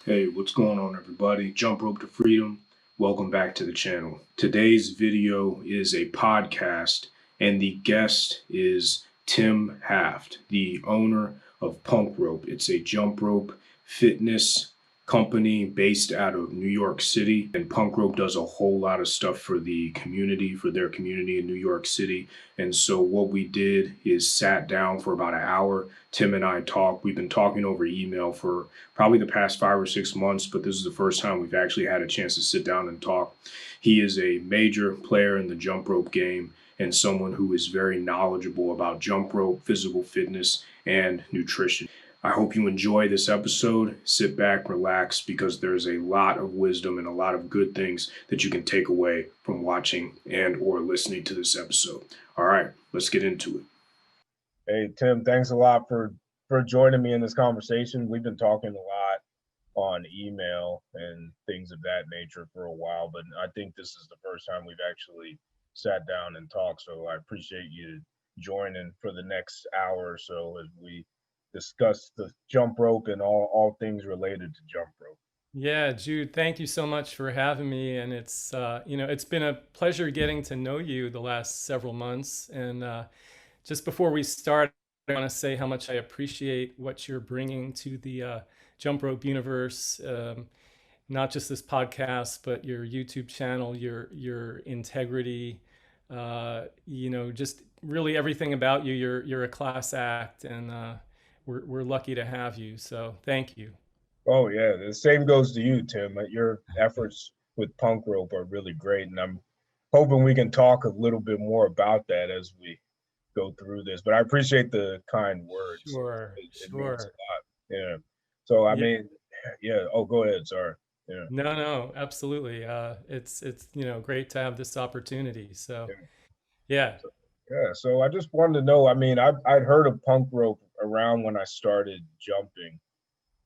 Hey, what's going on, everybody? Jump Rope to Freedom. Welcome back to the channel. Today's video is a podcast, and the guest is Tim Haft, the owner of Punk Rope. It's a jump rope fitness company based out of New York City, and Punk Rope does a whole lot of stuff for the community, for their community in New York City. And so what we did is sat down for about an hour. Tim and I talked. We've been talking over email for probably the past 5 or 6 months, but this is the first time we've actually had a chance to sit down and talk. He is a major player in the jump rope game and someone who is very knowledgeable about jump rope, physical fitness, and nutrition. I hope you enjoy this episode. Sit back, relax, because there's a lot of wisdom and a lot of good things that you can take away from watching and or listening to this episode. All right, let's get into it. Hey, Tim, thanks a lot for joining me in this conversation. We've been talking a lot on email and things of that nature for a while, but I think this is the first time we've actually sat down and talked. So I appreciate you joining for the next hour or so as we discuss the jump rope and all things related to jump rope. Yeah, Jude, thank you so much for having me. And it's been a pleasure getting to know you the last several months. And just before we start, I want to say how much I appreciate what you're bringing to the jump rope universe. Not just this podcast, but your YouTube channel, your integrity, just really everything about you. You're a class act, and we're lucky to have you. So thank you. Oh yeah, the same goes to you, Tim. Your efforts with punk rope are really great, and I'm hoping we can talk a little bit more about that as we go through this. But I appreciate the kind words. Sure, It means sure. a lot. Yeah. So I Yeah. mean, yeah. Oh, go ahead. Sorry. Yeah. No, absolutely. It's great to have this opportunity. So Yeah. yeah. So, yeah. So I just wanted to know. I mean, I'd heard of punk rope around when I started jumping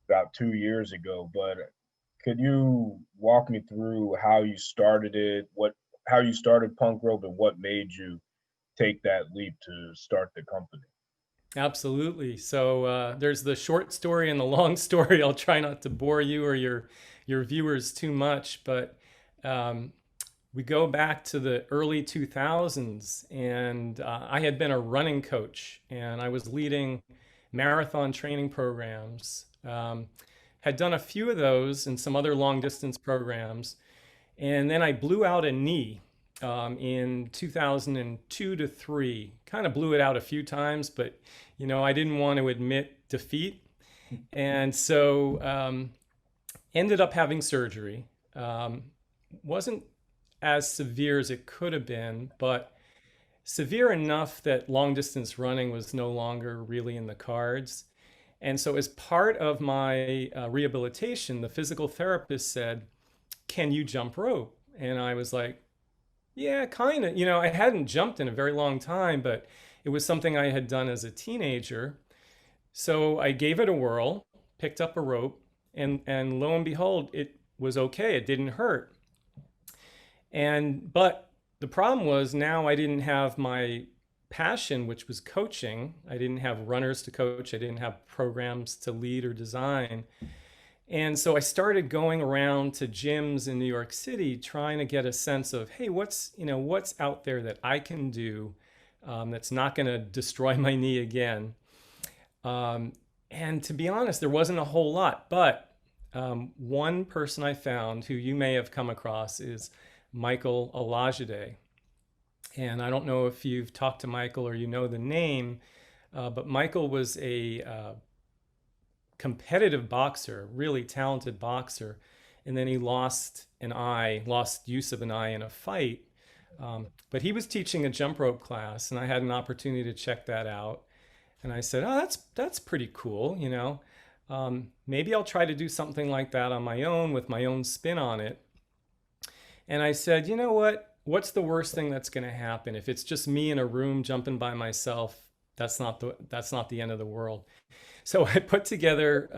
about 2 years ago, but could you walk me through how you started it, how you started punk rope, and what made you take that leap to start the company? Absolutely. So there's the short story and the long story. I'll try not to bore you or your viewers too much, but um, we go back to the early 2000s, and I had been a running coach, and I was leading marathon training programs. Had done a few of those and some other long distance programs, and then I blew out a knee in 2002 to 3. Kind of blew it out a few times, but I didn't want to admit defeat, and so ended up having surgery. Wasn't as severe as it could have been, but severe enough that long distance running was no longer really in the cards. And so, as part of my rehabilitation, the physical therapist said, "Can you jump rope?" And I was like, "Yeah, kind of." I hadn't jumped in a very long time, but it was something I had done as a teenager. So I gave it a whirl, picked up a rope, and lo and behold, it was okay. It didn't hurt. But the problem was now I didn't have my passion, which was coaching. I didn't have runners to coach. I didn't have programs to lead or design. And so I started going around to gyms in New York City trying to get a sense of, hey, what's out there that I can do that's not going to destroy my knee again. And to be honest, there wasn't a whole lot. But one person I found who you may have come across is Michael Alajide. And I don't know if you've talked to Michael or you know the name, but Michael was a competitive boxer, really talented boxer. And then he lost use of an eye in a fight. But he was teaching a jump rope class, and I had an opportunity to check that out. And I said, "Oh, that's pretty cool. Maybe I'll try to do something like that on my own with my own spin on it." And I said, "You know what? What's the worst thing that's going to happen? If it's just me in a room jumping by myself, that's not the end of the world." So I put together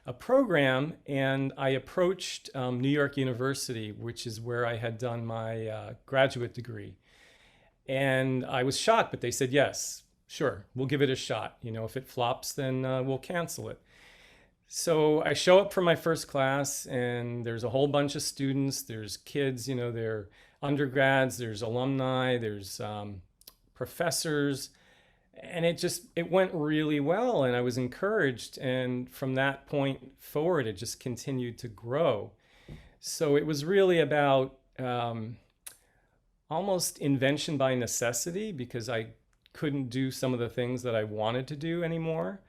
a program, and I approached New York University, which is where I had done my graduate degree. And I was shocked, but they said, "Yes, sure, we'll give it a shot. If it flops, then we'll cancel it." So I show up for my first class, and there's a whole bunch of students. There's kids, they're undergrads, there's alumni, there's professors, and it went really well, and I was encouraged. And from that point forward, it just continued to grow. So it was really about almost invention by necessity because I couldn't do some of the things that I wanted to do anymore,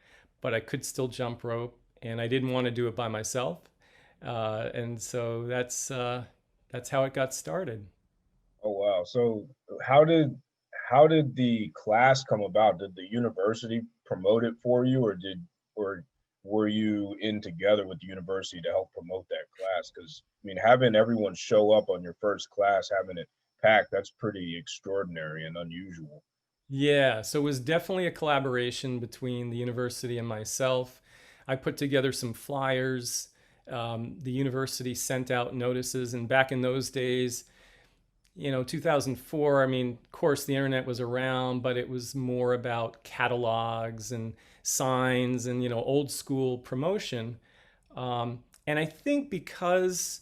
but I could still jump rope, and I didn't want to do it by myself. And so that's how it got started. Oh wow. So how did how did the class come about? Did the university promote it for you, or were you in together with the university to help promote that class? Because I mean, having everyone show up on your first class, having it packed, that's pretty extraordinary and unusual. Yeah, so it was definitely a collaboration between the university and myself. I put together some flyers. The university sent out notices, and back in those days, 2004, I mean, of course, the internet was around, but it was more about catalogs and signs and, old school promotion. And I think because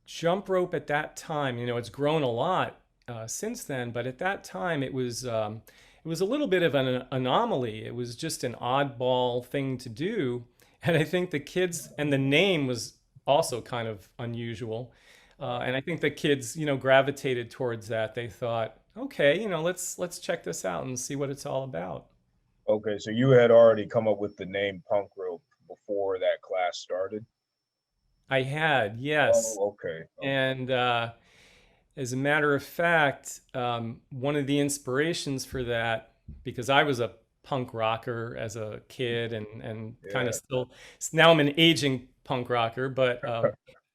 jump rope at that time, it's grown a lot since then, but at that time it was a little bit of an anomaly. It was just an oddball thing to do, and I think the kids and the name was also kind of unusual. And I think the kids, gravitated towards that. They thought, okay, let's check this out and see what it's all about. Okay, so you had already come up with the name punk rope before that class started? I had, yes. Oh, okay. Okay. And as a matter of fact, one of the inspirations for that, because I was a punk rocker as a kid and kind of Yeah. still, now I'm an aging punk rocker, but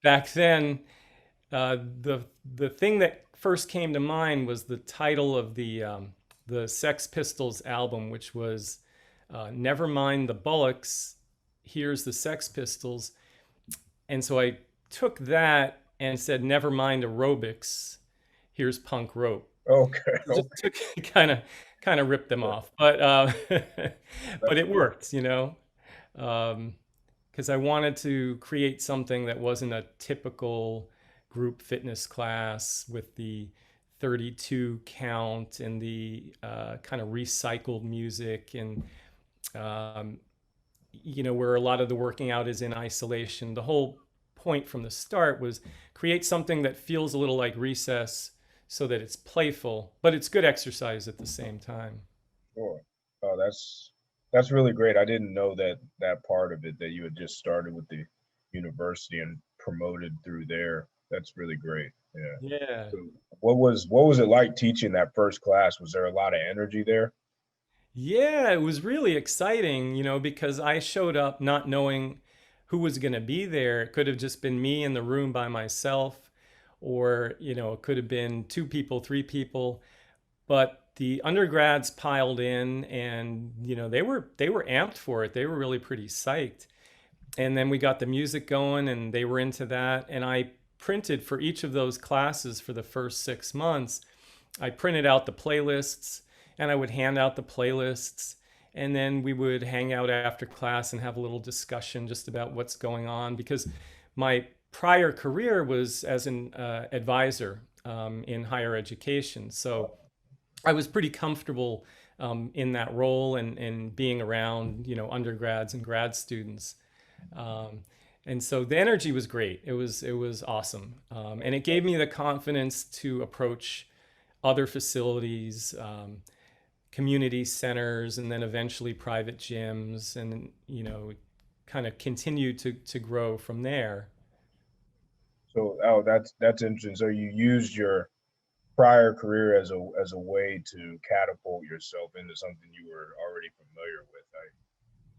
back then, the thing that first came to mind was the title of the Sex Pistols album, which was "Never Mind the Bullocks, Here's the Sex Pistols." And so I took that and said, "Never mind aerobics, here's punk rope." Okay. Just Okay. took kind of ripped them off, but but That's it worked, because I wanted to create something that wasn't a typical group fitness class with the 32 count and the kind of recycled music and um, where a lot of the working out is in isolation. The whole point from the start was create something that feels a little like recess so that it's playful, but it's good exercise at the same time. sure. Oh, that's really great. I didn't know that part of it that you had just started with the university and promoted through there. That's really great. Yeah. Yeah. So what was it like teaching that first class? Was there a lot of energy there? Yeah, it was really exciting, because I showed up not knowing who was going to be there. It could have just been me in the room by myself, or, it could have been two people, three people. But the undergrads piled in, and, they were amped for it. They were really pretty psyched. And then we got the music going, and they were into that. And I printed for each of those classes for the first 6 months. I printed out the playlists, and I would hand out the playlists, and then we would hang out after class and have a little discussion just about what's going on, because my prior career was as an advisor in higher education. So I was pretty comfortable in that role and being around, undergrads and grad students. Um, and so the energy was great. It was awesome, and it gave me the confidence to approach other facilities, community centers, and then eventually private gyms, and kind of continue to grow from there. So oh, that's interesting. So you used your prior career as a way to catapult yourself into something you were already familiar with.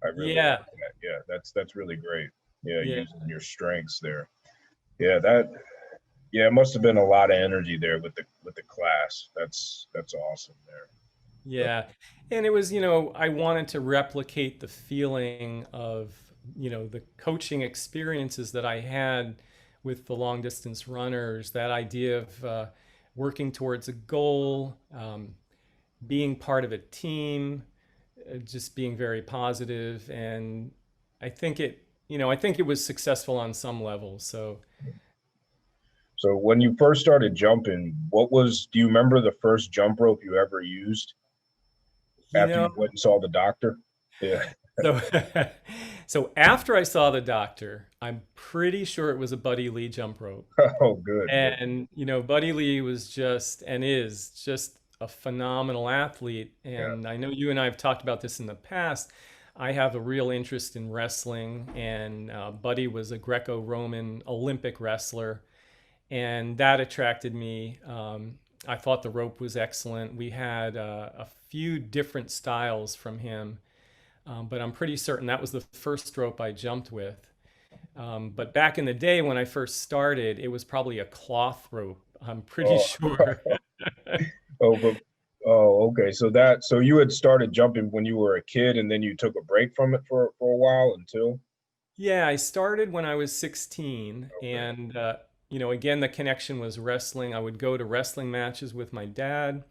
I really Yeah, like that. Yeah, that's really great. Yeah, yeah, using your strengths there. Yeah, that yeah, it must have been a lot of energy there with the class. That's awesome there. But yeah. And it was, I wanted to replicate the feeling of, the coaching experiences that I had with the long distance runners, that idea of working towards a goal, being part of a team, just being very positive. And I think it I think it was successful on some level. So, So when you first started jumping, do you remember the first jump rope you ever used you after know, you went and saw the doctor? Yeah. so so after I saw the doctor, I'm pretty sure it was a Buddy Lee jump rope. Oh, good. And, Buddy Lee was just and is just a phenomenal athlete. Yeah. And I know you and I have talked about this in the past. I have a real interest in wrestling, and Buddy was a Greco-Roman Olympic wrestler, and that attracted me. I thought the rope was excellent. We had a few different styles from him, but I'm pretty certain that was the first rope I jumped with. But back in the day when I first started, it was probably a cloth rope. I'm pretty Oh, sure. oh, but okay. So you had started jumping when you were a kid, and then you took a break from it for a while until. Yeah, I started when I was 16, Okay. and again, the connection was wrestling. I would go to wrestling matches with my dad,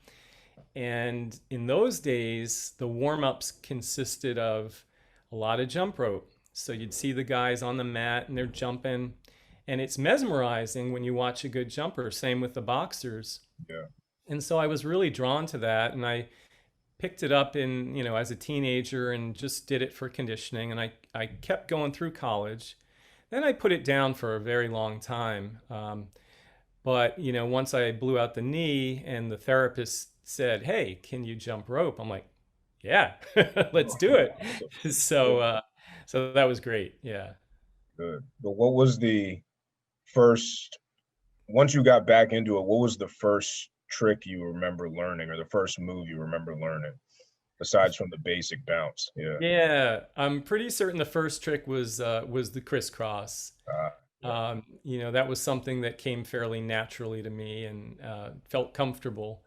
and in those days, the warm-ups consisted of a lot of jump rope. So you'd see the guys on the mat and they're jumping, and it's mesmerizing when you watch a good jumper. Same with the boxers. Yeah. And so I was really drawn to that, and I picked it up as a teenager and just did it for conditioning. And I kept going through college. Then I put it down for a very long time. But, once I blew out the knee and the therapist said, "Hey, can you jump rope?" I'm like, "Yeah, let's Oh, do it." awesome. So, Good. so that was great. Yeah. Good. But what was the first, once you got back into it, what was the first trick you remember learning or the first move you remember learning The besides from the basic bounce? Yeah. Yeah, I'm pretty certain the first trick was the crisscross. Yeah. That was something that came fairly naturally to me and felt comfortable.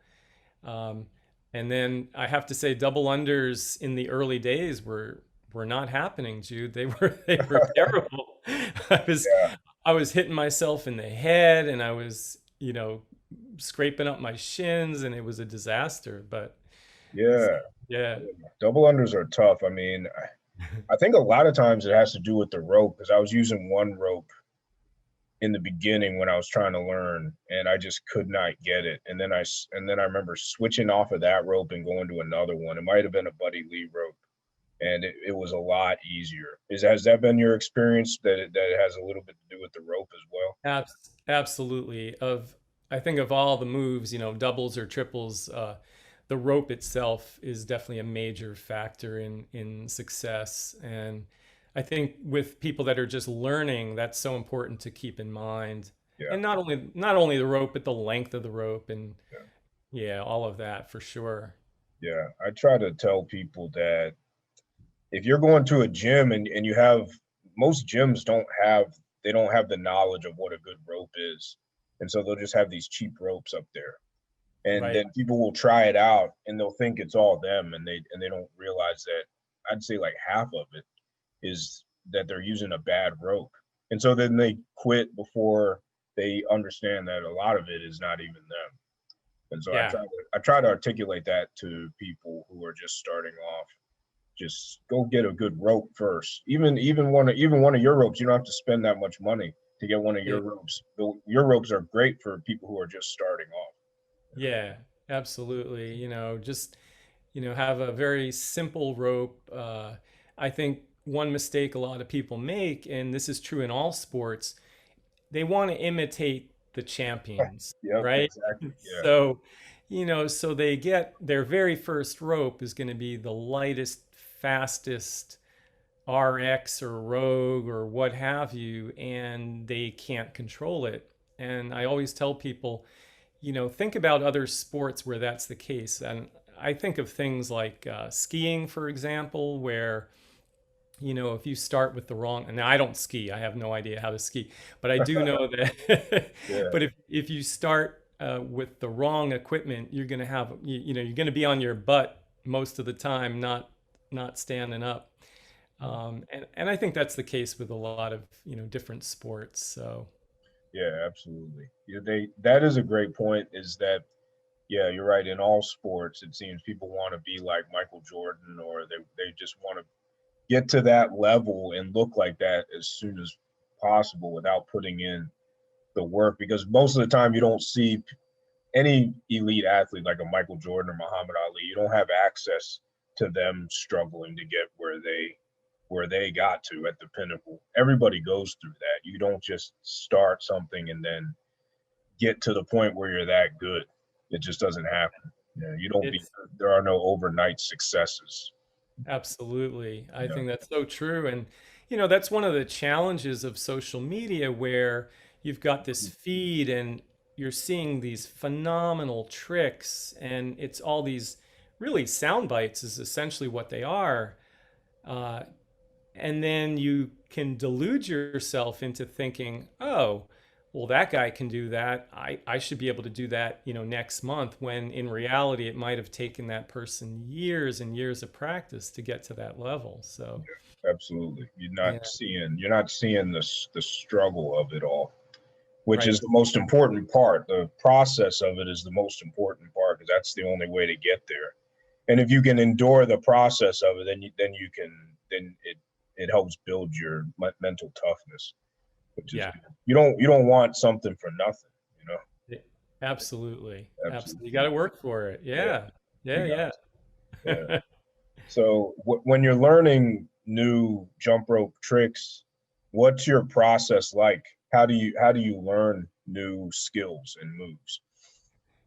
Um, and then I have to say, double unders in the early days were not happening, Jude. They were terrible. I was Yeah. I was hitting myself in the head, and I was scraping up my shins, and it was a disaster. But Yeah. yeah, Double unders are tough. I mean, I think a lot of times it has to do with the rope because I was using one rope in the beginning when I was trying to learn, and I just could not get it. And then I remember switching off of that rope and going to another one. It might have been a Buddy Lee rope, and it was a lot easier. Has that been your experience that it has a little bit to do with the rope as well? absolutely. I think of all the moves, doubles or triples, the rope itself is definitely a major factor in success. And I think with people that are just learning, that's so important to keep in mind. Yeah. And not only the rope, but the length of the rope, and Yeah. yeah, all of that for sure. Yeah. I try to tell people that if you're going to a gym and you have most gyms don't have the knowledge of what a good rope is. And so they'll just have these cheap ropes up there. And Right. then people will try it out and they'll think it's all them and they don't realize that I'd say like half of it is that they're using a bad rope. And so then they quit before they understand that a lot of it is not even them. And so Yeah. I try to articulate that to people who are just starting off. Just go get a good rope first. Even one of your ropes, you don't have to spend that much money to get one of Yeah. your ropes. Your ropes are great for people who are just starting off. Yeah, absolutely. Just have a very simple rope. I think one mistake a lot of people make, and this is true in all sports, they want to imitate the champions, Yep, right? exactly. Yeah, So, so they get their very first rope is going to be the lightest, fastest RX or Rogue or what have you, and they can't control it. And I always tell people, think about other sports where that's the case. And I think of things like skiing, for example, where if you start with the wrong, and I don't ski, I have no idea how to ski, but I do know that. yeah, But if you start with the wrong equipment, you're going to have, you're going to be on your butt most of the time, not standing up. And I think that's the case with a lot of different sports. So yeah, absolutely. Yeah, that is a great point. Is that yeah, you're right. In all sports, it seems people want to be like Michael Jordan, or they just want to get to that level and look like that as soon as possible without putting in the work, because most of the time you don't see any elite athlete like a Michael Jordan or Muhammad Ali. You don't have access to them struggling to get where they got to at the pinnacle. Everybody goes through that. You don't just start something and then get to the point where you're that good. It just doesn't happen. You know, you don't be, It's there are no overnight successes. absolutely. I Yeah. think that's so true. And, that's one of the challenges of social media where you've got this feed and you're seeing these phenomenal tricks, and it's all these really sound bites, is essentially what they are. Uh, and then you can delude yourself into thinking, oh, well, that guy can do that. I should be able to do that, next month, when in reality, it might have taken that person years and years of practice to get to that level. So, Absolutely. yeah, You're not seeing the struggle of it all, which right. is the most important part. The process of it is the most important part, because that's the only way to get there. And if you can endure the process of it, then it helps build your mental toughness, which is Yeah, good. You don't want something for nothing, you know. yeah, absolutely. Absolutely. You got Absolutely. to work for it. Yeah, Yeah. you Yeah. got Yeah. it. Yeah. So when you're learning new jump rope tricks, what's your process like? How do you learn new skills and moves?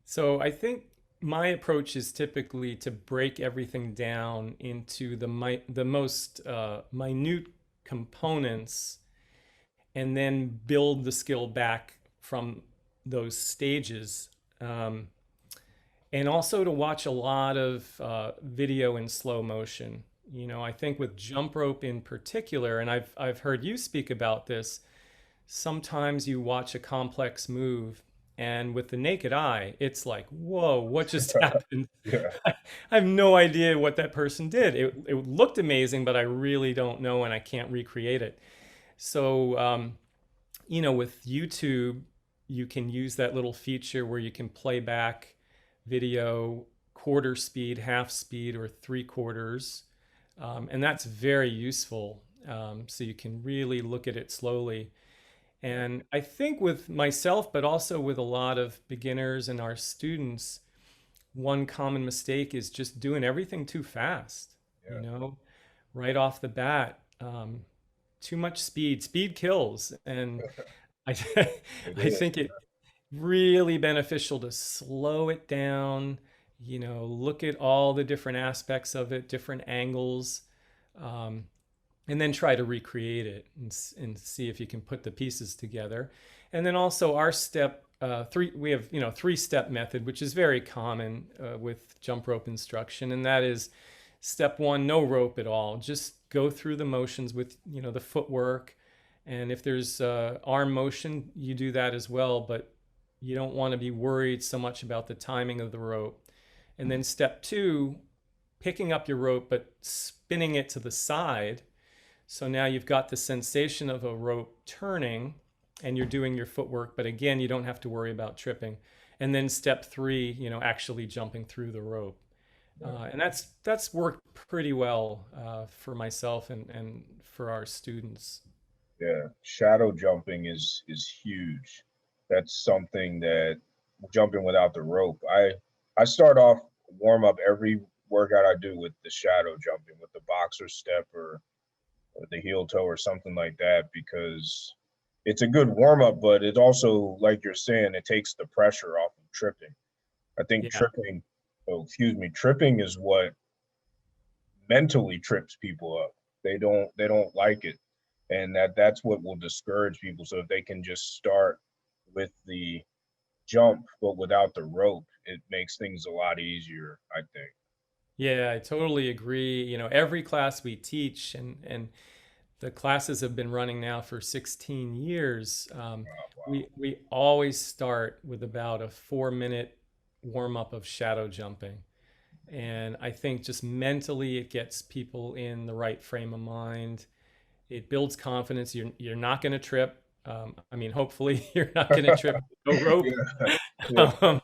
So I think my approach is typically to break everything down into the most minute components, and then build the skill back from those stages. Um, and also to watch a lot of video in slow motion. I think with jump rope in particular, and I've heard you speak about this. Sometimes you watch a complex move, and with the naked eye, it's like, whoa, what just happened? Yeah, I have no idea what that person did. It looked amazing, but I really don't know, and I can't recreate it. So, with YouTube, you can use that little feature where you can play back video quarter speed, half speed, or three quarters. And that's very useful. So you can really look at it slowly. And I think with myself, but also with a lot of beginners and our students, one common mistake is just doing everything too fast, yeah, right off the bat. Too much speed. Speed kills. And I, it I is. think it really beneficial to slow it down, look at all the different aspects of it, different angles, um, and then try to recreate it and see if you can put the pieces together. And then also our step three, we have, three-step method, which is very common with jump rope instruction. And that is step one, no rope at all. Just go through the motions with, the footwork. And if there's arm motion, you do that as well. But you don't want to be worried so much about the timing of the rope. And then step two, picking up your rope, but spinning it to the side. So now you've got the sensation of a rope turning and you're doing your footwork, but again, you don't have to worry about tripping. And then step three, actually jumping through the rope. And that's worked pretty well for myself and for our students. Yeah, shadow jumping is huge. That's something that jumping without the rope. I start off warm up every workout I do with the shadow jumping, with the boxer step or the heel toe or something like that, because it's a good warm up, but it also, like you're saying, it takes the pressure off of tripping. I think Yeah. tripping is what mentally trips people up. They don't like it, and that's what will discourage people. So if they can just start with the jump but without the rope, it makes things a lot easier, I think. Yeah, I totally agree. Every class we teach, and the classes have been running now for 16 years. Wow. We always start with about a 4-minute warm up of shadow jumping. And I think just mentally, it gets people in the right frame of mind. It builds confidence. You're not going to trip. I mean, hopefully, you're not going to trip with no rope. Yeah, yeah, Um,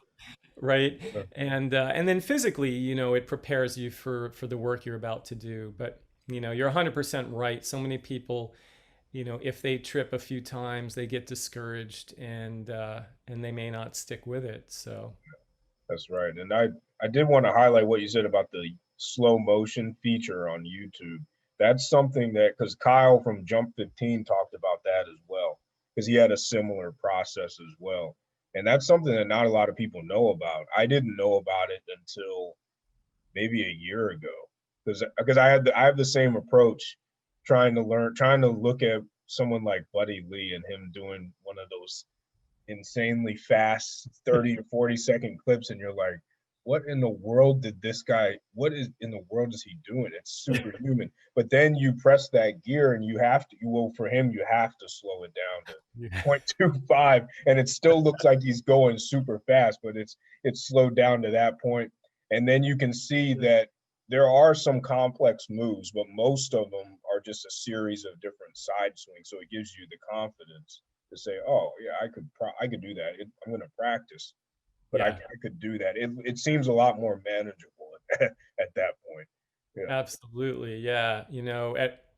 right? yeah. And then physically, it prepares you for the work you're about to do. But You're 100% right. So many people, if they trip a few times, they get discouraged and they may not stick with it. So That's right. And I did want to highlight what you said about the slow motion feature on YouTube. That's something that, because Kyle from Jump 15 talked about that as well, because he had a similar process as well. And that's something that not a lot of people know about. I didn't know about it until maybe a year ago, because I have the same approach, trying to look at someone like Buddy Lee and him doing one of those insanely fast 30 to 40-second clips, and you're like, what in the world did this guy, what is in the world is he doing? It's superhuman. But then you press that gear and for him, you have to slow it down to yeah. 0.25, and it still looks like he's going super fast, but it's slowed down to that point. And then you can see that there are some complex moves, but most of them are just a series of different side swings. So it gives you the confidence to say, "Oh, yeah, I could do that. I'm going to practice, but I Yeah. could do that." It seems a lot more manageable at that point. Yeah, Absolutely. Yeah.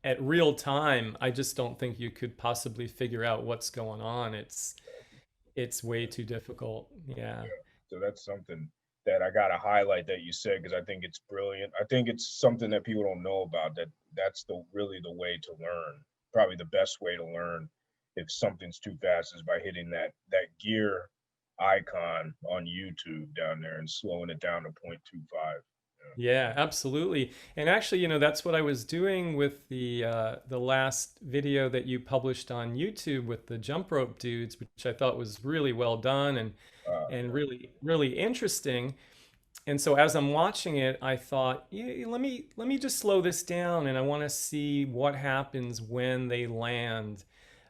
At real time, I just don't think you could possibly figure out what's going on. It's way too difficult. Yeah. yeah. So that's something that I got to highlight that you said, because I think it's brilliant. I think it's something that people don't know about. That's the really the way to learn. Probably the best way to learn if something's too fast is by hitting that gear icon on YouTube down there and slowing it down to 0.25. Yeah, absolutely. And actually, that's what I was doing with the last video that you published on YouTube with the jump rope dudes, which I thought was really well done and really really interesting. And so as I'm watching it, I thought, yeah, let me just slow this down, and I want to see what happens when they land.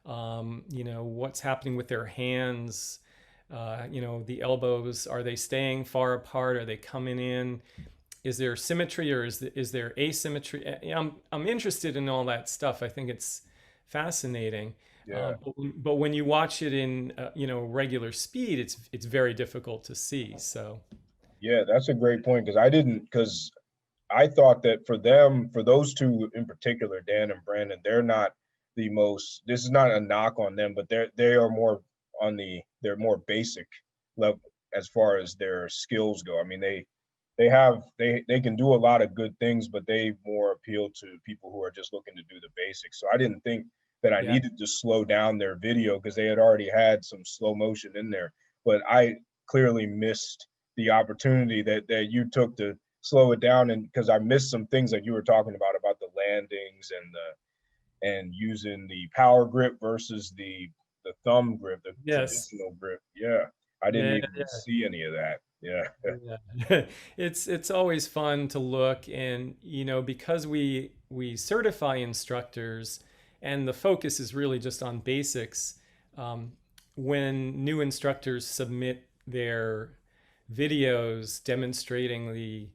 What's happening with their hands. The elbows. Are they staying far apart? Are they coming in? Is there symmetry or is there asymmetry? I'm interested in all that stuff. I think it's fascinating. Yeah. But when you watch it in regular speed, it's very difficult to see. So Yeah, that's a great point, because I thought that for those two in particular, Dan and Brandon, they're not the most. This is not a knock on them, but they are more they're more basic level as far as their skills go. I mean, they can do a lot of good things, but they more appeal to people who are just looking to do the basics. So I didn't think that I yeah, needed to slow down their video, because they had already had some slow motion in there. But I clearly missed the opportunity that you took to slow it down, and because I missed some things that you were talking about the landings and using the power grip versus the thumb grip, the yes, traditional grip. Yeah, I didn't yeah, even see any of that. Yeah. yeah. It's always fun to look, and because we certify instructors, and the focus is really just on basics. Um, when new instructors submit their videos demonstrating the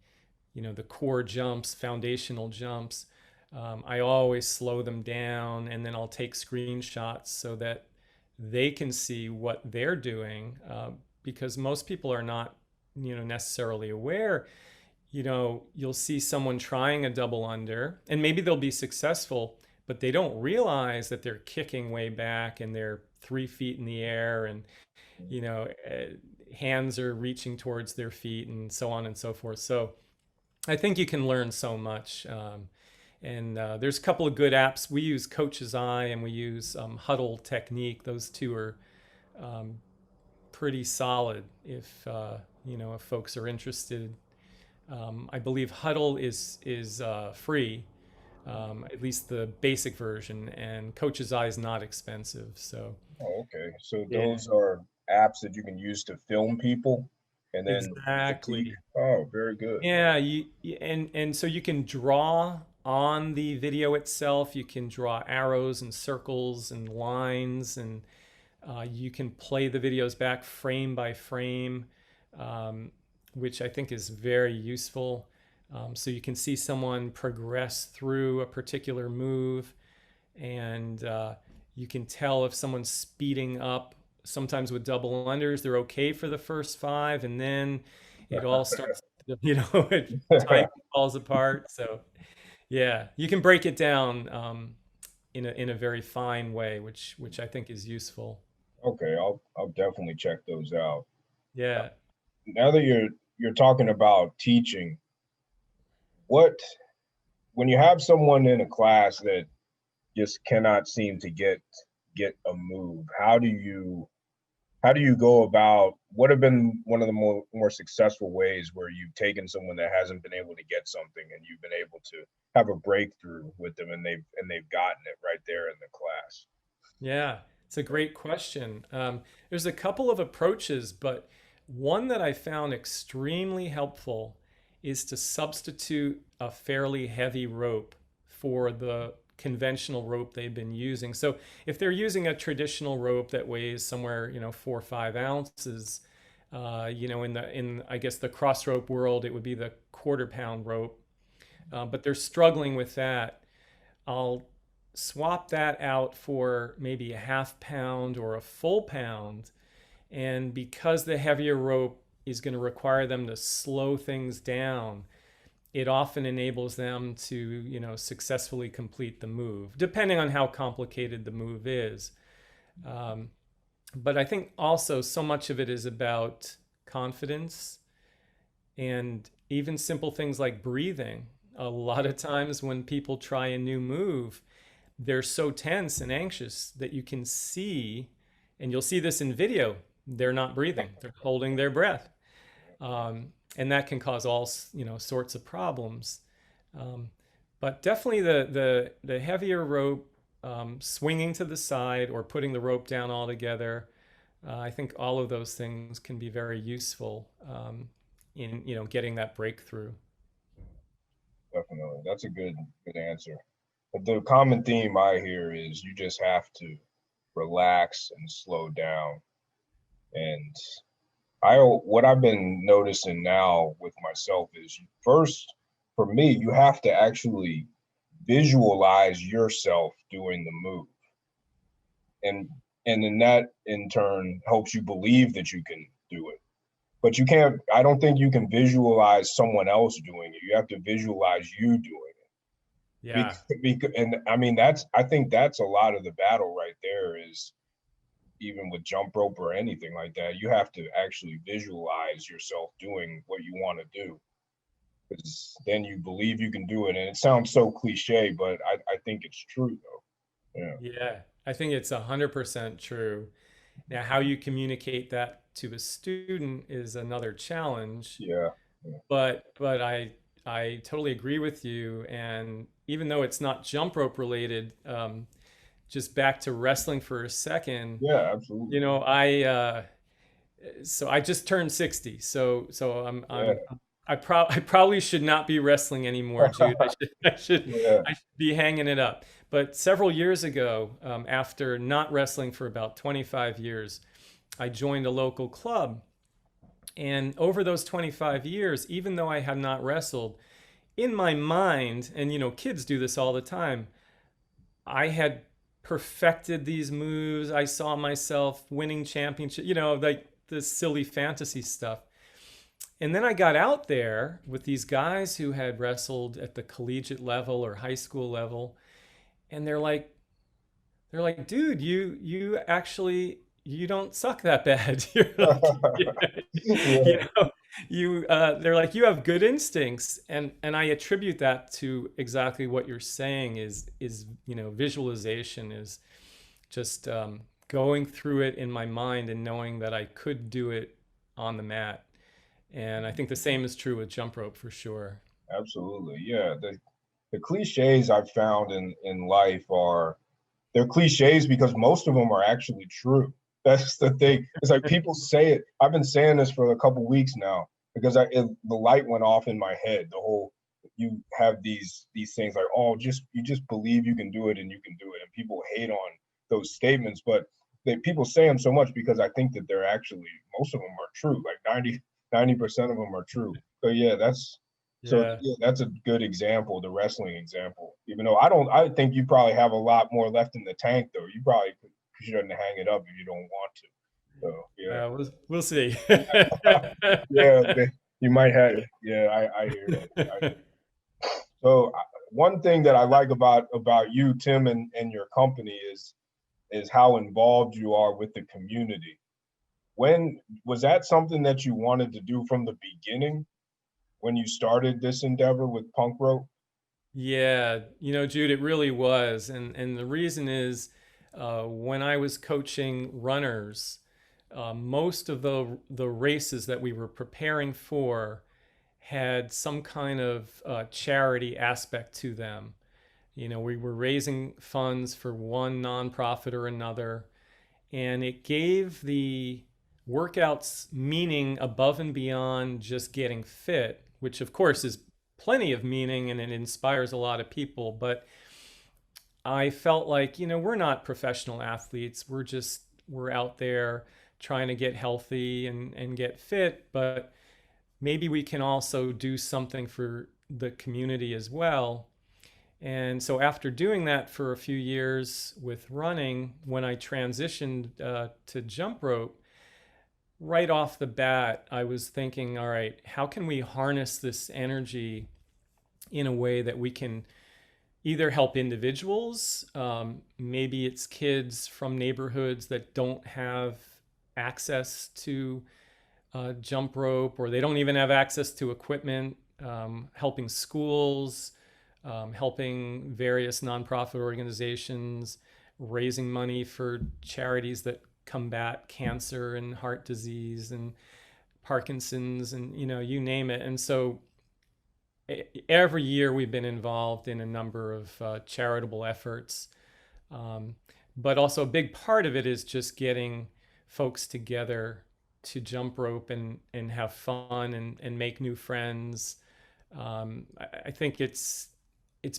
core jumps, foundational jumps, I always slow them down, and then I'll take screenshots so that they can see what they're doing, because most people are not necessarily aware. You'll see someone trying a double under, and maybe they'll be successful, but they don't realize that they're kicking way back and they're 3 feet in the air, and you know uh, hands are reaching towards their feet and so on and so forth. So I think you can learn so much. And there's a couple of good apps. We use Coach's Eye and we use Huddle Technique. Those two are um, pretty solid if folks are interested. I believe Huddle is free, at least the basic version, and Coach's Eye is not expensive. So Oh, okay. So yeah, those are apps that you can use to film people and then critique. exactly. Oh, very good. Yeah, and so you can draw on the video itself. You can draw arrows and circles and lines, and you can play the videos back frame by frame, um, which I think is very useful. So you can see someone progress through a particular move, and you can tell if someone's speeding up. Sometimes with double unders, they're okay for the first five, and then it all starts, time falls apart. So Yeah, you can break it down in a very fine way, which I think is useful. Okay, I'll definitely check those out. Yeah. Now that you're talking about teaching, what when you have someone in a class that just cannot seem to get a move, how do you go about what have been one of the more successful ways where you've taken someone that hasn't been able to get something and you've been able to have a breakthrough with them and they've gotten it right there in the class? Yeah, it's a great question. There's a couple of approaches, but one that I found extremely helpful is to substitute a fairly heavy rope for the conventional rope they've been using. So if they're using a traditional rope that weighs somewhere, 4 or 5 ounces, in I guess the cross rope world, it would be the quarter-pound rope, but they're struggling with that. I'll swap that out for maybe a half pound or a full pound. And because the heavier rope is going to require them to slow things down, it often enables them to, successfully complete the move, depending on how complicated the move is. But I think also so much of it is about confidence and even simple things like breathing. A lot of times when people try a new move, they're so tense and anxious that you can see, and you'll see this in video, they're not breathing, they're holding their breath. And that can cause all, sorts of problems. But definitely the heavier rope, swinging to the side or putting the rope down altogether, I think all of those things can be very useful in getting that breakthrough. Definitely. That's a good answer. But the common theme I hear is you just have to relax and slow down. And what I've been noticing now with myself is first, for me, you have to actually visualize yourself doing the move. And and then that in turn helps you believe that you can do it. But I don't think you can visualize someone else doing it. You have to visualize you doing it. Yeah. And I mean, I think that's a lot of the battle right there is even with jump rope or anything like that, you have to actually visualize yourself doing what you want to do. Because then you believe you can do it. And it sounds so cliche, but I think it's true though. Yeah. Yeah, I think it's 100% true. Now, how you communicate that to a student is another challenge, Yeah. Yeah. but I totally agree with you. And even though it's not jump rope related, just back to wrestling for a second, Yeah, absolutely. I just turned 60, so Yeah. I probably should not be wrestling anymore, Jude. Yeah. I should be hanging it up. But several years ago, after not wrestling for about 25 years, I joined a local club. And over those 25 years, even though I had not wrestled, in my mind, and kids do this all the time, I had perfected these moves. I saw myself winning championship, like the silly fantasy stuff. And then I got out there with these guys who had wrestled at the collegiate level or high school level, and they're like, dude, you actually you don't suck that bad. You're like, you Yeah. know, they're like, you have good instincts, and I attribute that to exactly what you're saying is visualization is just going through it in my mind and knowing that I could do it on the mat. And I think the same is true with jump rope for sure. Absolutely. Yeah. The cliches I've found in life are they're cliches because most of them are actually true. That's the thing. It's like people say it. I've been saying this for a couple weeks now because the light went off in my head. The whole you have these things like, oh, you just believe you can do it and you can do it, and people hate on those statements, but people say them so much because I think that they're actually most of them are true. Like 90% of them are true. So yeah, Yeah. that's a good example, the wrestling example. Even though I think you probably have a lot more left in the tank though. You probably shouldn't hang it up if you don't want to. So yeah, We'll see. yeah, you might have. Yeah, I hear that. So one thing that I like about you, Tim, and your company is how involved you are with the community. When was that something that you wanted to do from the beginning when you started this endeavor with Punk Rope? Yeah, Jude, it really was. And the reason is when I was coaching runners, most of the races that we were preparing for had some kind of charity aspect to them. We were raising funds for one nonprofit or another, and it gave the workouts meaning above and beyond just getting fit, which of course is plenty of meaning and it inspires a lot of people. But I felt like, we're not professional athletes. We're out there trying to get healthy and get fit, but maybe we can also do something for the community as well. And so after doing that for a few years with running, when I transitioned to jump rope, right off the bat, I was thinking, all right, how can we harness this energy in a way that we can either help individuals, maybe it's kids from neighborhoods that don't have access to jump rope, or they don't even have access to equipment, helping schools, helping various nonprofit organizations, raising money for charities that combat cancer and heart disease and Parkinson's and, you name it. And so every year we've been involved in a number of charitable efforts. But also a big part of it is just getting folks together to jump rope and have fun and make new friends. I think it's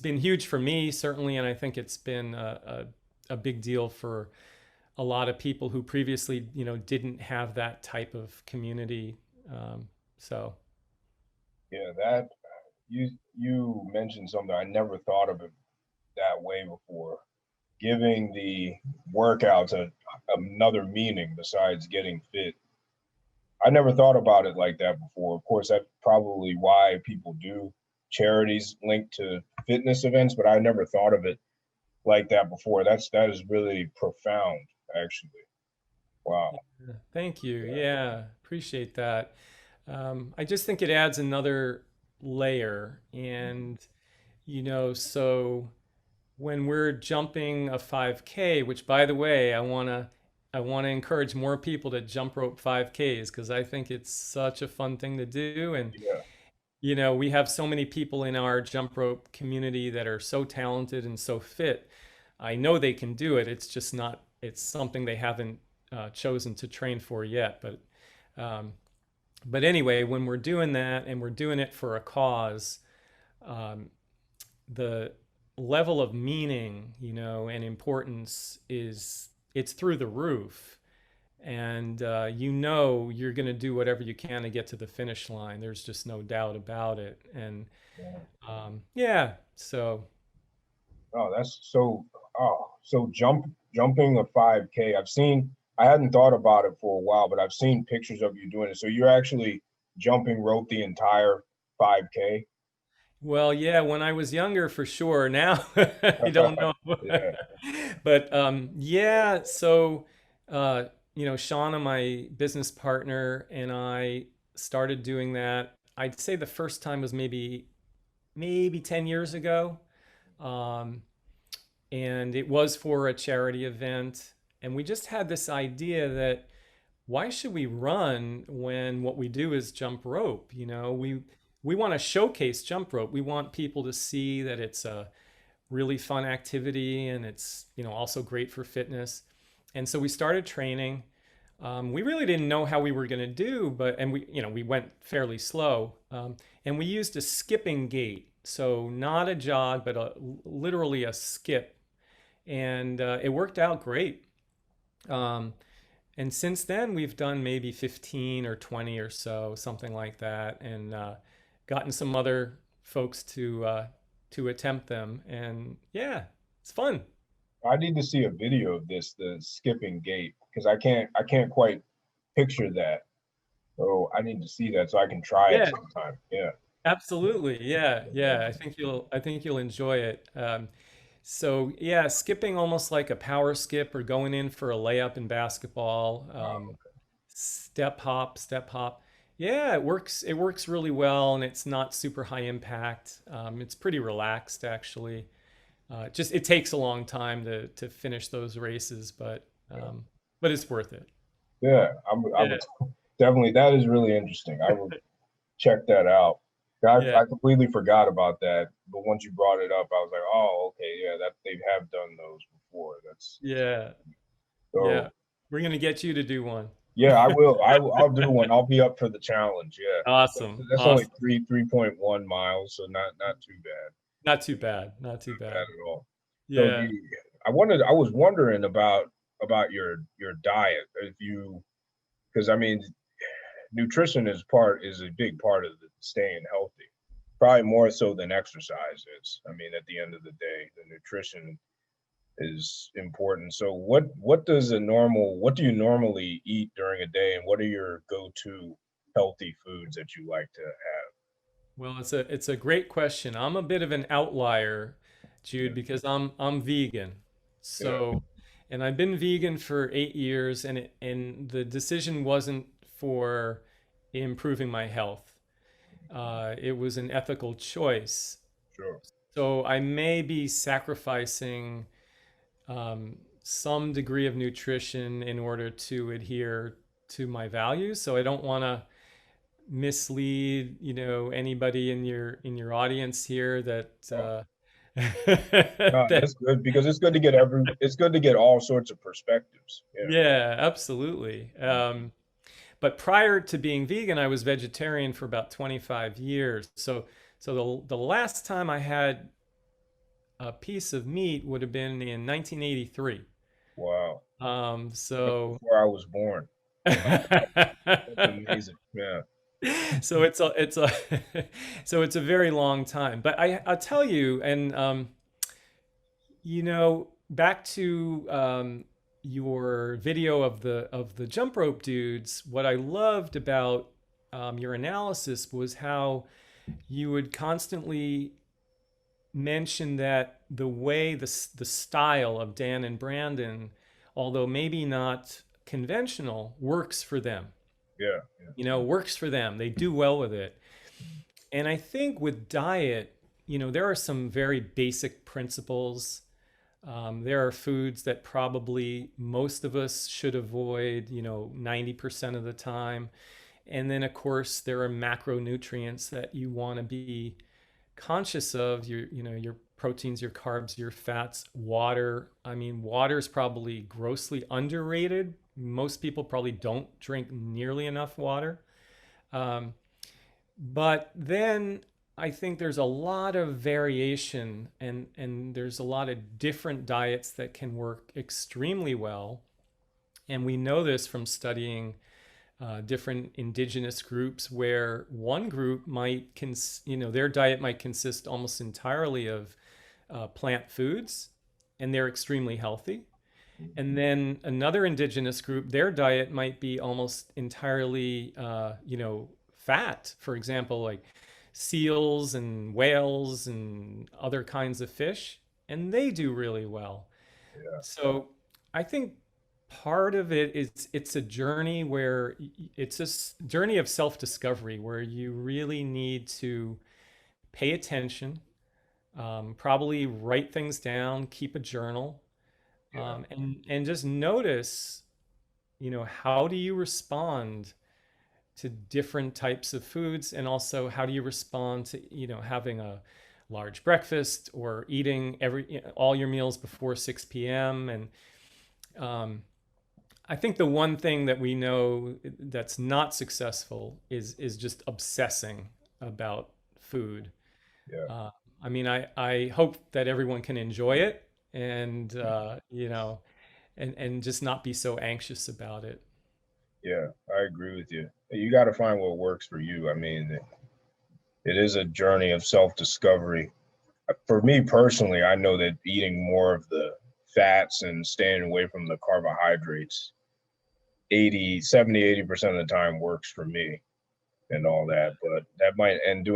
been huge for me, certainly, and I think it's been a big deal for a lot of people who previously, didn't have that type of community. So. Yeah, that you mentioned something I never thought of it that way before. Giving the workouts another meaning besides getting fit. I never thought about it like that before. Of course, that's probably why people do charities linked to fitness events, but I never thought of it like that before. That is really profound, actually. Wow. Thank you. Yeah, appreciate that. I just think it adds another layer. And, so when we're jumping a 5K, which by the way, I want to encourage more people to jump rope 5Ks because I think it's such a fun thing to do. And, Yeah. we have so many people in our jump rope community that are so talented and so fit. I know they can do it. It's just not, it's something they haven't chosen to train for yet. But anyway, when we're doing that and we're doing it for a cause, the level of meaning, and importance it's through the roof. And you're going to do whatever you can to get to the finish line. There's just no doubt about it. And so. Oh, that's so. Oh, so jumping a 5K. I hadn't thought about it for a while, but I've seen pictures of you doing it. So you're actually jumping rope the entire 5K. Well, yeah, when I was younger, for sure. Now, I don't know. Yeah. But yeah, so Shauna, my business partner, and I started doing that. I'd say the first time was maybe 10 years ago. And it was for a charity event. And we just had this idea that why should we run when what we do is jump rope? We want to showcase jump rope. We want people to see that it's a really fun activity and it's, also great for fitness. And so we started training. We really didn't know how we were going to do, and we went fairly slow. And we used a skipping gait. So not a jog, but literally a skip. And it worked out great. And since then, we've done maybe 15 or 20 or so, something like that, and gotten some other folks to attempt them. And yeah, it's fun. I need to see a video of this, the skipping gait, because I can't quite picture that. So I need to see that so I can try it Yeah, sometime. Yeah. Absolutely. Yeah. Yeah. I think you'll enjoy it. So yeah, skipping almost like a power skip or going in for a layup in basketball. Wow. Step hop, step hop. Yeah, it works. It works really well, and it's not super high impact. It's pretty relaxed, actually. Just it takes a long time to finish those races, Yeah. but it's worth it. Yeah. I Yeah, would definitely, that is really interesting. I would check that out. yeah, I completely forgot about that, but once you brought it up, I was like, oh, okay, yeah, that they have done those before. That's yeah, yeah. so. We're gonna get you to do one. Yeah, I will. I'll do one. I'll be up for the challenge. Yeah, Awesome, that's only awesome. 3.1 miles, so not too bad. Not too bad. Not too Not bad bad. at all. So Yeah. I was wondering about your diet. If you, because I mean, nutrition is a big part of the staying healthy. Probably more so than exercise is. I mean, at the end of the day, the nutrition is important. So what do you normally eat during a day, and what are your go-to healthy foods that you like to have? Well, it's a great question. I'm a bit of an outlier, Jude, because I'm vegan. Yeah. So, and I've been vegan for 8 years, and the decision wasn't for improving my health. It was an ethical choice. Sure. So I may be sacrificing some degree of nutrition in order to adhere to my values. So I don't want to mislead, anybody in your audience here that Oh, no, that that's good because it's good to get all sorts of perspectives. Yeah. yeah, absolutely. But prior to being vegan, I was vegetarian for about 25 years. So the last time I had a piece of meat would have been in 1983. Wow. That's So before I was born. Wow. That's amazing. Yeah. so it's a so it's a very long time. But I'll tell you, and back to your video of the jump rope dudes. What I loved about your analysis was how you would constantly mention that the way the style of Dan and Brandon, although maybe not conventional, works for them. Yeah. Works for them. They do well with it. And I think with diet, there are some very basic principles. There are foods that probably most of us should avoid, 90% of the time. And then, of course, there are macronutrients that you want to be conscious of your proteins, your carbs, your fats, water. I mean, water is probably grossly underrated. Most people probably don't drink nearly enough water. Um, but then I think there's a lot of variation and there's a lot of different diets that can work extremely well. And we know this from studying different indigenous groups where one group their diet might consist almost entirely of plant foods and they're extremely healthy. And then another indigenous group, their diet might be almost entirely, fat. For example, like seals and whales and other kinds of fish, and they do really well. Yeah. So I think part of it is it's a journey where it's a journey of self-discovery where you really need to pay attention, probably write things down, keep a journal, Yeah. and just notice, how do you respond to different types of foods, and also how do you respond to, having a large breakfast or eating all your meals before 6 p.m. And I think the one thing that we know that's not successful is just obsessing about food. Yeah. Uh, I mean, I hope that everyone can enjoy it and and just not be so anxious about it. Yeah. I agree with you. You got to find what works for you. I mean, it is a journey of self-discovery. For me personally, I know that eating more of the fats and staying away from the carbohydrates 80, 70, 80% of the time works for me. and all that. But that might and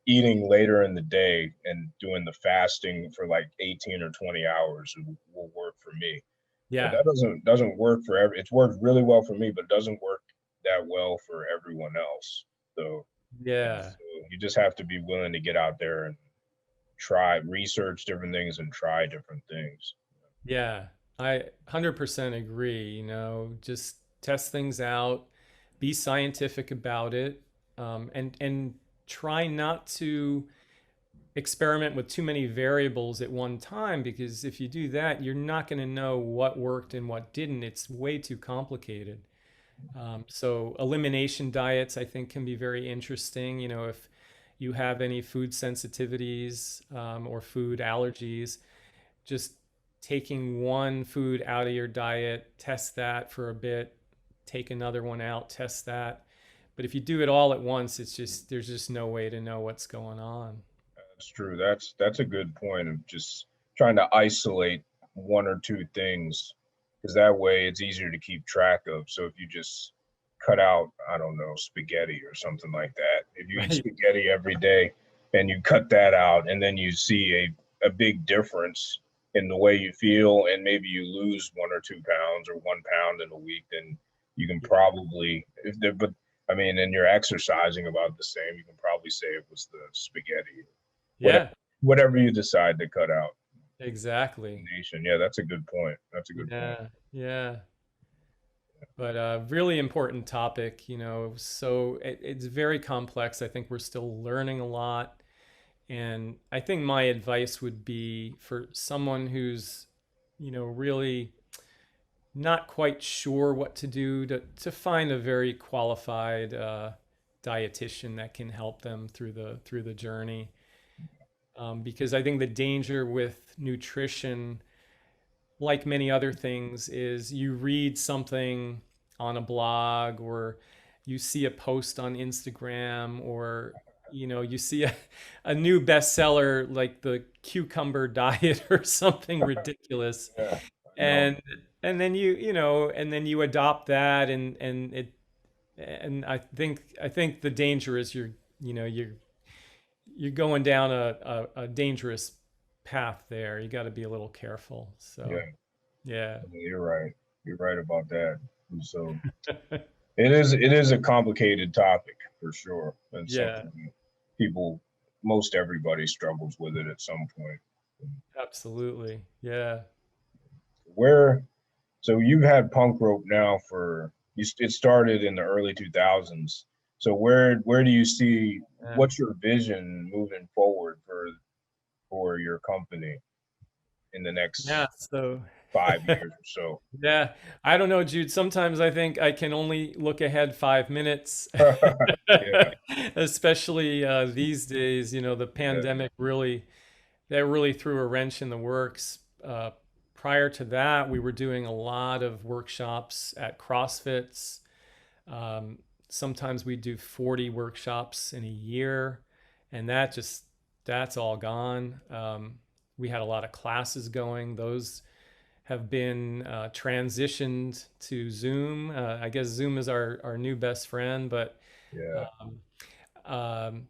eating later in the day and doing the fasting for like 18 or 20 hours will work for me. But Yeah. that doesn't work for it's worked really well for me, but it doesn't work that well for everyone else. So, Yeah. so you just have to be willing to get out there and try research different things and try different things. Yeah. I 100% agree. Just test things out, be scientific about it, and try not to experiment with too many variables at one time, because if you do that, you're not going to know what worked and what didn't. It's way too complicated. So elimination diets, I think, can be very interesting. If you have any food sensitivities or food allergies, just taking one food out of your diet, test that for a bit, take another one out, test that. But if you do it all at once, there's just no way to know what's going on. That's true. That's a good point of just trying to isolate one or two things, because that way it's easier to keep track of. So if you just cut out, I don't know, spaghetti or something like that, if you eat Right. spaghetti every day and you cut that out and then you see a big difference in the way you feel and maybe you lose 1 or 2 pounds or 1 pound in a week, then you can Yeah. probably, if there, but I mean, and you're exercising about the same, you can probably say it was the spaghetti, whatever Yeah, whatever you decide to cut out. exactly. Nation. Yeah, that's a good point. That's a good point. Yeah, yeah. But really important topic, so it's very complex. I think we're still learning a lot. And I think my advice would be for someone who's, really not quite sure what to do, to find a very qualified dietitian that can help them through the journey. Because I think the danger with nutrition, like many other things, is you read something on a blog, or you see a post on Instagram, or you see a new bestseller like the cucumber diet or something ridiculous, Yeah, I know. and and then you adopt that, and I think the danger is you're going down a dangerous path there. You got to be a little careful. So Yeah, yeah. you're right. You're right about that. And so it is a complicated topic for sure, and Yeah, something that people, most everybody struggles with it at some point. absolutely. Yeah. Where so you've had punk rope now for it started in the early 2000s. So where do you see, Yeah. what's your vision moving forward for your company in the Yeah. next So 5 years or so? yeah, I don't know, Jude. Sometimes I think I can only look ahead 5 minutes, Yeah, especially these days. The yeah, pandemic really threw a wrench in the works. Prior to that, we were doing a lot of workshops at CrossFits. Um, Sometimes we do 40 workshops in a year, and that's all gone. We had a lot of classes going. Those have been transitioned to Zoom. I guess Zoom is our new best friend, yeah, um, um,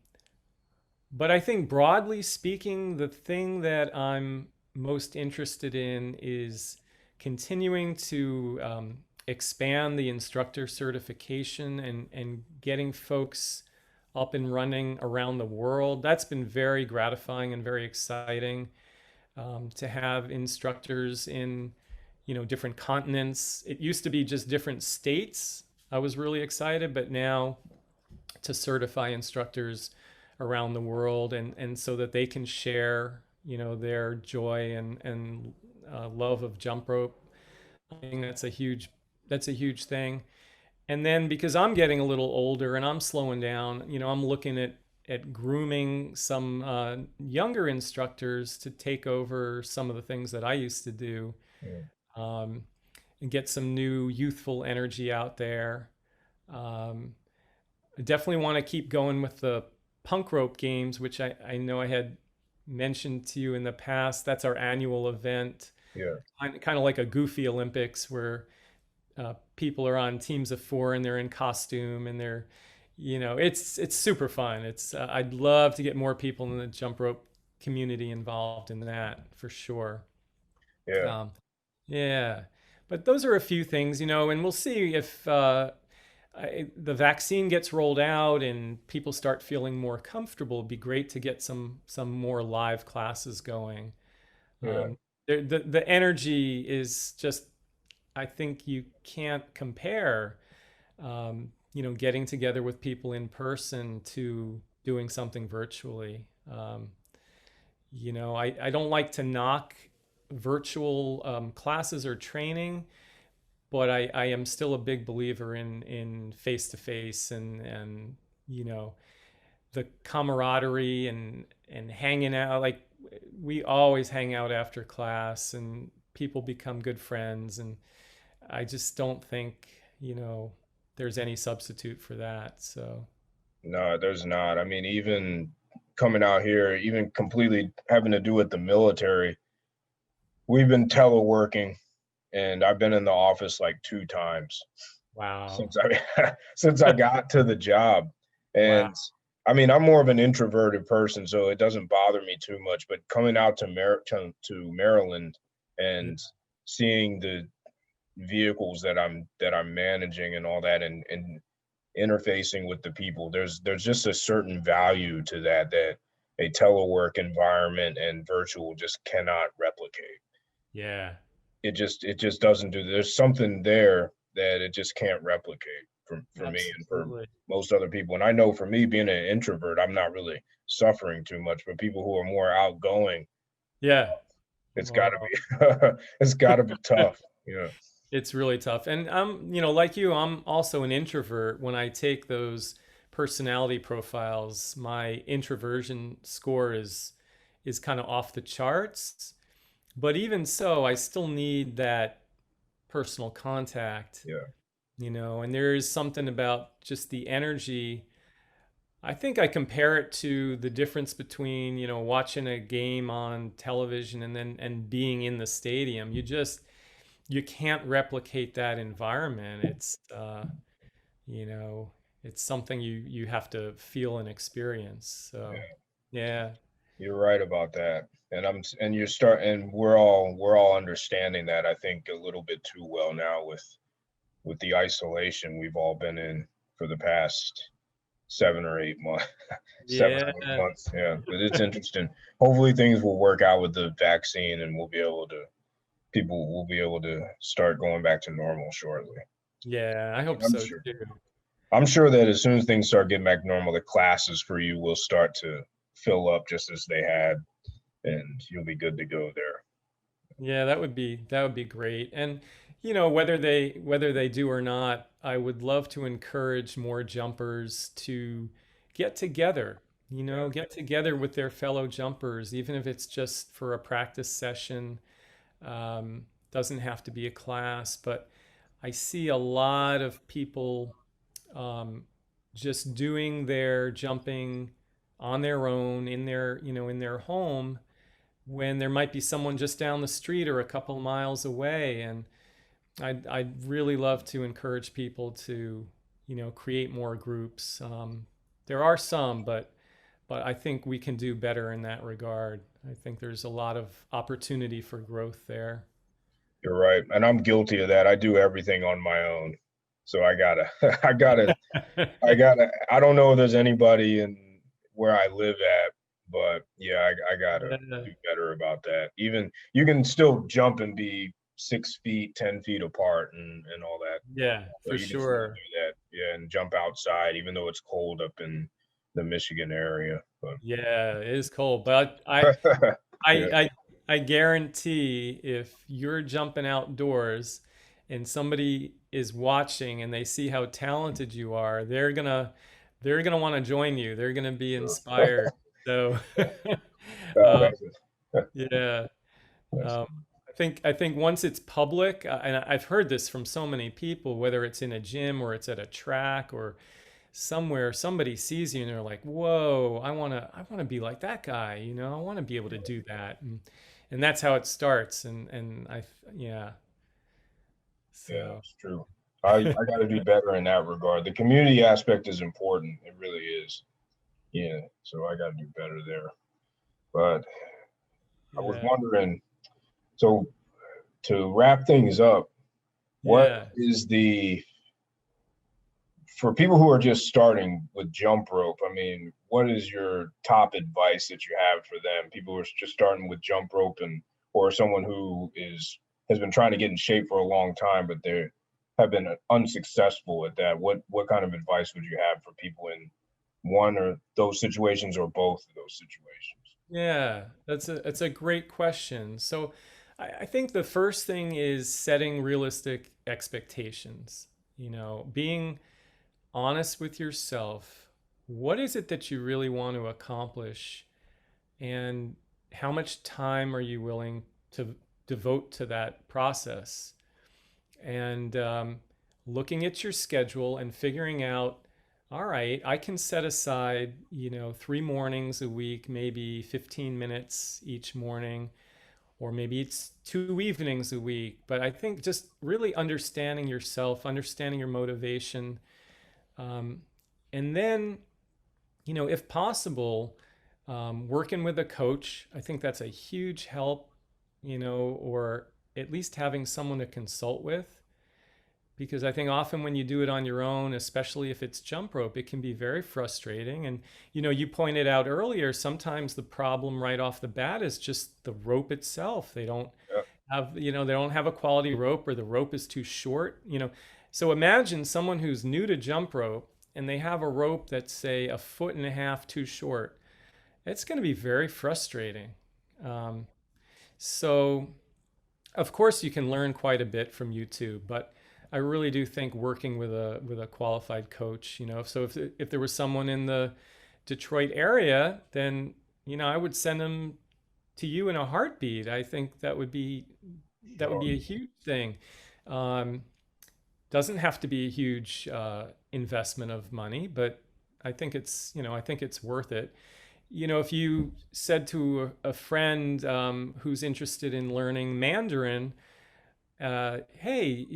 but I think broadly speaking, the thing that I'm most interested in is continuing to expand the instructor certification, and getting folks up and running around the world. That's been very gratifying and very exciting, to have instructors in different continents. It used to be just different states. I was really excited, but now to certify instructors around the world, and so that they can share their joy and love of jump rope. I think that's a huge thing. And then, because I'm getting a little older and I'm slowing down, I'm looking at grooming some younger instructors to take over some of the things that I used to do, yeah. um, and get some new youthful energy out there. Um, I definitely want to keep going with the punk rope games, which I know I had mentioned to you in the past. That's our annual event, Yeah. kind of like a goofy Olympics, where people are on teams of four and they're in costume, and they're it's super fun. I'd love to get more people in the jump rope community involved in that for sure. Yeah. Um, yeah, but those are a few things, and we'll see if the vaccine gets rolled out and people start feeling more comfortable. It'd be great to get some more live classes going. Yeah. The energy is just, I think you can't compare, getting together with people in person to doing something virtually. I don't like to knock virtual classes or training, but I am still a big believer in face to face and you know the camaraderie and hanging out. Like we always hang out after class and people become good friends, and I just don't think there's any substitute for that. So No, there's not. I mean, even coming out here, even completely having to do with the military, we've been teleworking and I've been in the office like 2 times wow, since I since I got to the job. wow, And I mean, I'm more of an introverted person, so it doesn't bother me too much. But coming out to Maryland yeah, and seeing the vehicles that I'm managing and all that, and interfacing with the people, there's just a certain value to that a telework environment and virtual just cannot replicate. yeah, It just doesn't do. There's something there that it just can't replicate for me and for absolutely, most other people. And I know for me being an introvert, I'm not really suffering too much, but people who are more outgoing, yeah. it's got to Wow. be it's got to be tough. Yeah. It's really tough. And I'm, like you, I'm also an introvert. When I take those personality profiles, my introversion score is kind of off the charts. But even so, I still need that personal contact, Yeah. and there is something about just the energy. I think I compare it to the difference between, watching a game on television and being in the stadium. You can't replicate that environment. You know, it's something you have to feel and experience. So, Yeah. yeah, You're right about that. And you're start and we're all understanding that, I think, a little bit too well now with the isolation we've all been in for the past 7 or 8 months. seven yeah, or 8 months. Yeah. But it's interesting. Hopefully things will work out with the vaccine and people will be able to start going back to normal shortly. yeah. I And hope I'm so sure too. I'm sure that as soon as things start getting back normal, the classes for you will start to fill up just as they had, and you'll be good to go there. Yeah, that would be great. And whether they do or not, I would love to encourage more jumpers to get together. Yeah. Get together with their fellow jumpers, even if it's just for a practice session. Doesn't have to be a class, but I see a lot of people um, just doing their jumping on their own in their home when there might be someone just down the street or a couple of miles away. And I'd really love to encourage people to create more groups. There are some, but I think we can do better in that regard. I think there's a lot of opportunity for growth there. You're right. And I'm guilty of that. I do everything on my own. So I don't know if there's anybody in where I live at, but yeah, I gotta Yeah, do better about that. Even you can still jump and be 6 feet, 10 feet apart and all that. yeah, But for you can still sure. do that. Yeah, and jump outside, even though it's cold up in the Michigan area. But Yeah, it is cold, but I yeah, I I guarantee if you're jumping outdoors and somebody is watching and they see how talented you are, they're gonna want to join you. They're gonna be sure. inspired. So, Oh, uh, that's it. yeah, That's um, I think once it's public, and I've heard this from so many people, whether it's in a gym or it's at a track or somewhere, somebody sees you and they're like, "Whoa, I wanna be like that guy." I want to be able to do that, and that's how it starts. And yeah, yeah, so it's true. I got to do better in that regard. The community aspect is important. It really is. Yeah. So I got to do better there. But I was Yeah. wondering, so to wrap things up, what Yeah. is for people who are just starting with jump rope, I mean, what is your top advice that you have for them? People who are just starting with jump rope or someone who has been trying to get in shape for a long time, but they have been unsuccessful at that. What kind of advice would you have for people in one or those situations or both of those situations? Yeah, that's a great question. So I think the first thing is setting realistic expectations. Being honest with yourself. What is it that you really want to accomplish, and how much time are you willing to devote to that process? And looking at your schedule and figuring out, all right, I can set aside, 3 mornings a week, maybe 15 minutes each morning, or maybe it's 2 evenings a week. But I think just really understanding yourself, understanding your motivation, um, and then, if possible, working with a coach. I think that's a huge help, or at least having someone to consult with. Because I think often when you do it on your own, especially if it's jump rope, it can be very frustrating. And, you pointed out earlier, sometimes the problem right off the bat is just the rope itself. They don't Yeah. they don't have a quality rope, or the rope is too short. So imagine someone who's new to jump rope and they have a rope that's, say, a foot and a half too short. It's going to be very frustrating. Um, so of course you can learn quite a bit from YouTube, but I really do think working with a qualified coach, so if there was someone in the Detroit area, then I would send them to you in a heartbeat. I think that would be a Sure. huge thing. Um, doesn't have to be a huge investment of money, but I think it's worth it. If you said to a friend who's interested in learning Mandarin, hey,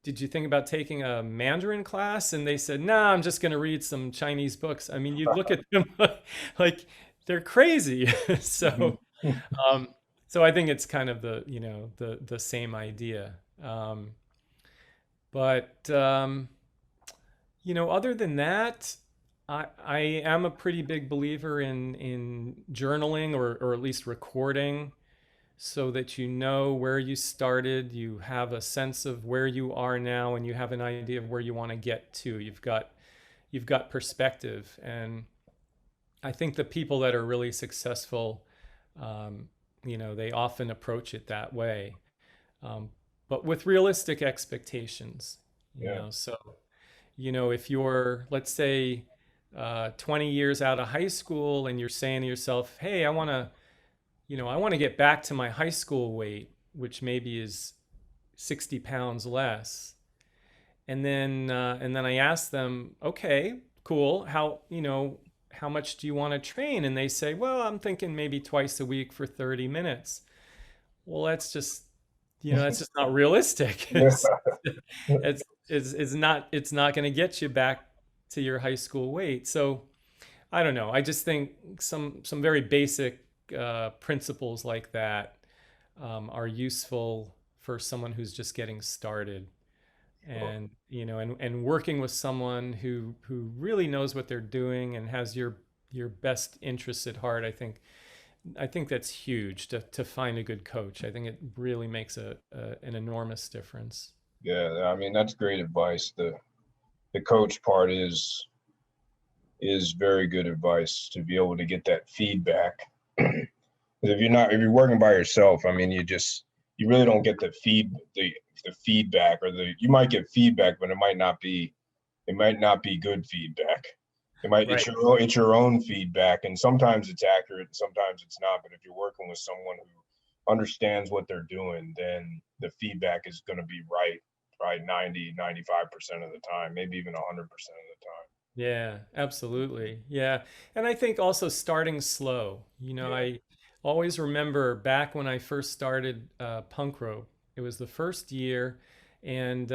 did you think about taking a Mandarin class? And they said, nah, I'm just going to read some Chinese books. I mean, you'd look at them like they're crazy. so, um, so I think it's kind of the same idea. But other than that, I am a pretty big believer in journaling, or at least recording, so that you know where you started, you have a sense of where you are now, and you have an idea of where you want to get to. You've got perspective, and I think the people that are really successful, they often approach it that way, um, but with realistic expectations. Yeah. So if you're, let's say, 20 years out of high school, and you're saying to yourself, hey, I want to get back to my high school weight, which maybe is 60 pounds less. And then I ask them, okay, cool. How much do you want to train? And they say, well, I'm thinking maybe twice a week for 30 minutes. Well, that's just not realistic. Yeah. It's not going to get you back to your high school weight. So I don't know. I just think some very basic principles like that are useful for someone who's just getting started, Sure. and working with someone who really knows what they're doing and has your best interests at heart. I think that's huge, to find a good coach. I think it really makes an enormous difference. Yeah, I mean, that's great advice. The coach part is very good advice to be able to get that feedback. Because if you're working by yourself, I mean, you really don't get the feedback, or you might get feedback, but it might not be good feedback. Right. It's your own feedback, and sometimes it's accurate, and sometimes it's not. But if you're working with someone who understands what they're doing, then the feedback is going to be right 90-95% of the time, maybe even 100% of the time. Yeah, absolutely. Yeah. And I think also starting slow. Yeah. I always remember back when I first started punk rope, it was the first year. And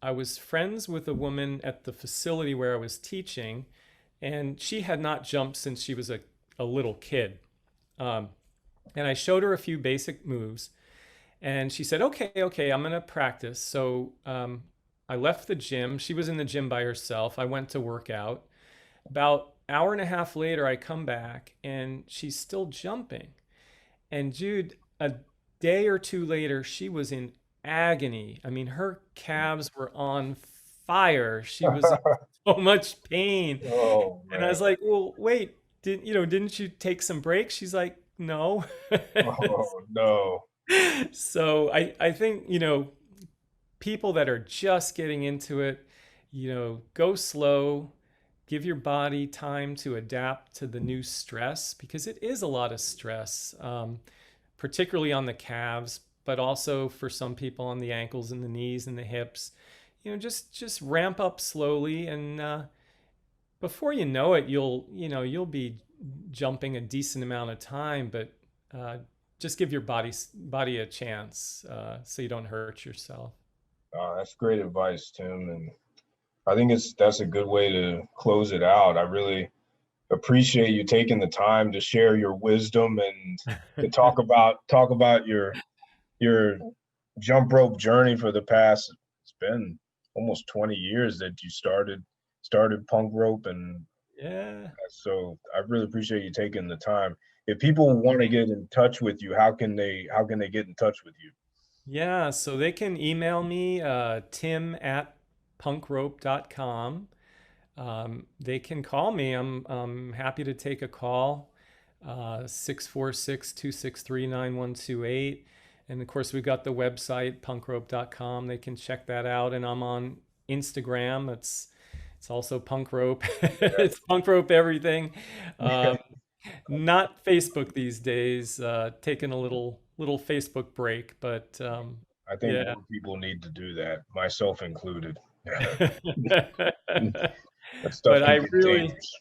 I was friends with a woman at the facility where I was teaching, and she had not jumped since she was a little kid. Um, and I showed her a few basic moves, and she said, okay, I'm going to practice. So I left the gym. She was in the gym by herself. I went to work out. About hour and a half later, I come back, and she's still jumping. And Jude, a day or two later, she was in agony. I mean, her calves were on fire. She was in so much pain. Oh And I man. was like, well, wait, didn't you take some breaks? She's like, no. Oh no. So I think, people that are just getting into it, go slow, give your body time to adapt to the new stress because it is a lot of stress, particularly on the calves, but also for some people on the ankles and the knees and the hips. Just ramp up slowly, and before you know it, you'll be jumping a decent amount of time, but just give your body a chance so you don't hurt yourself. That's great advice, Tim. And I think that's a good way to close it out. I really appreciate you taking the time to share your wisdom and to talk about your jump rope journey for the past, it's been almost 20 years that you started punk rope. And Yeah. so I really appreciate you taking the time. If people want to get in touch with you, how can they get in touch with you? Yeah, so they can email me, tim@punkrope.com. They can call me. I'm happy to take a call, 646-263-9128. And of course, we've got the website, punkrope.com. They can check that out. And I'm on Instagram. It's also punk rope. It's punk rope everything. Um, Not Facebook these days. Taking a little Facebook break, but I think yeah. more people need to do that, myself included. That stuff But can I get really, dangerous.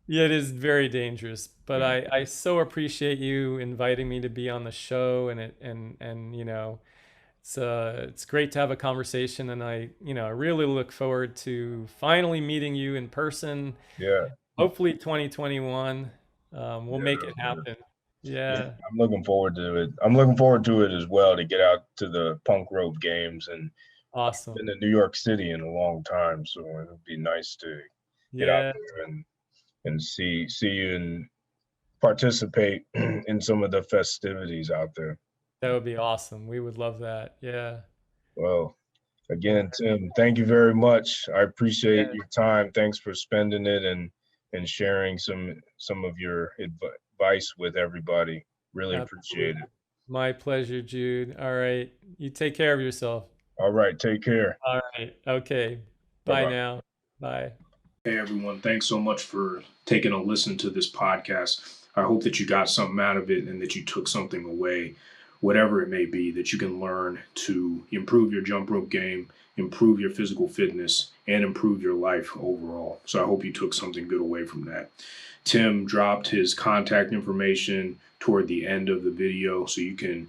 yeah, it is very dangerous. But Yeah. I so appreciate you inviting me to be on the show, and it's great to have a conversation, and I really look forward to finally meeting you in person. Yeah. Hopefully 2021, we'll make it Yeah. happen. Yeah, Yeah, I'm looking forward to it. I'm looking forward to it as well to get out to the punk rope games. And awesome. been to New York City in a long time, so it would be nice to get out Yeah, there and see you and participate in some of the festivities out there. that would be awesome. We would love that. Yeah. Well, All again, right. Tim, thank you very much. I appreciate Yeah, your time. Thanks for spending it and sharing some of your advice with everybody. Really appreciate absolutely. it. My pleasure, Jude. All right. You take care of yourself. All right, take care. All right. Okay. Bye Bye bye. now. Bye. Hey everyone, thanks so much for taking a listen to this podcast. I hope that you got something out of it and that you took something away, whatever it may be, that you can learn to improve your jump rope game, improve your physical fitness, and improve your life overall. So I hope you took something good away from that. Tim dropped his contact information toward the end of the video, so you can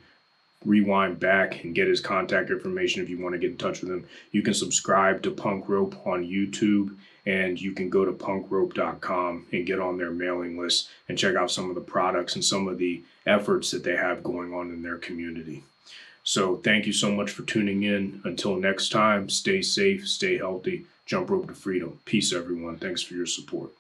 rewind back and get his contact information if you want to get in touch with him. You can subscribe to Punk Rope on YouTube, and you can go to punkrope.com and get on their mailing list and check out some of the products and some of the efforts that they have going on in their community. So thank you so much for tuning in. Until next time, stay safe, stay healthy, jump rope to freedom. Peace, everyone. Thanks for your support.